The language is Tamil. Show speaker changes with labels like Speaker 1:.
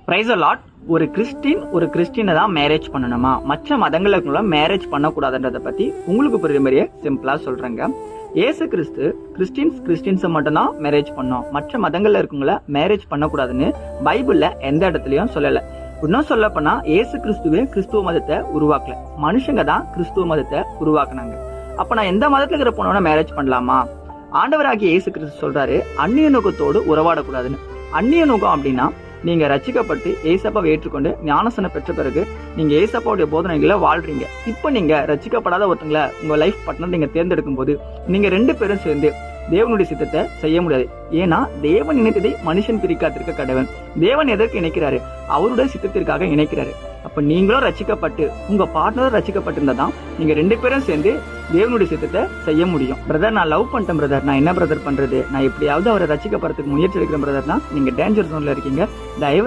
Speaker 1: Price lot. ஒரு கிறிஸ்டினை தான் மேரேஜ் பண்ணணுமா, மற்ற மதங்களுக்கு மேரேஜ் பண்ணக்கூடாதுன்றதை பத்தி உங்களுக்கு புரியுற மாதிரியே சிம்பிளா சொல்றேங்க. ஏசு கிறிஸ்டின்ஸை மட்டும்தான் மேரேஜ் பண்ணோம், மற்ற மதங்கள்ல இருக்கவங்கள மேரேஜ் பண்ணக்கூடாதுன்னு பைபிள்ல எந்த இடத்துலயும் சொல்லல. இன்னும் சொல்ல போனா ஏசு கிறிஸ்துவே கிறிஸ்துவ மதத்தை உருவாக்கல, மனுஷங்க தான் கிறிஸ்துவ மதத்தை உருவாக்குனாங்க. அப்ப நான் எந்த மதத்துல இருக்கிற பொண்ணோட மேரேஜ் பண்ணலாமா? ஆண்டவராகிய இயேசு கிறிஸ்து சொல்றாரு, அந்நிய நோக்கத்தோடு உறவாடக்கூடாதுன்னு. அந்நிய நோக்கம் அப்படின்னா, நீங்க ரட்சிக்கப்பட்டு ஏசப்பாவை ஏற்றுக்கொண்டு ஞானசனம் பெற்ற பிறகு நீங்க ஏசப்பாவுடைய போதனைகளை வாழ்றீங்க. இப்ப நீங்க ரட்சிக்கப்படாத ஒருத்தங்களை உங்க லைஃப் பார்ட்னர் நீங்க தேர்ந்தெடுக்கும் போது நீங்க 2 பேரும் சேர்ந்து தேவனுடைய சித்தத்தை செய்ய முடியாது. ஏன்னா தேவன் இணைத்ததை மனுஷன் பிரிக்காதிருக்க கடவன். தேவன் எதற்கு இணைக்கிறாரு? அவருடைய சித்தத்திற்காக இணைக்கிறாரு. அப்ப நீங்களும் ரட்சிக்கப்பட்டு உங்க பார்ட்னரும் ரட்சிக்கப்பட்டிருந்தா தான் நீங்க 2 பேரும் சேர்ந்து தேவனுடைய சித்தத்தை செய்ய முடியும். பிரதர், நான் லவ் பண்ணிட்டேன் பிரதர், நான் என்ன பிரதர் பண்றது, நான் எப்படியாவது அவரை ரட்சிக்கப்படுறதுக்கு முயற்சி எடுக்கிறேன் பிரதர்னா நீங்க டேஞ்சர் ஜோன்ல இருக்கீங்க. தயவு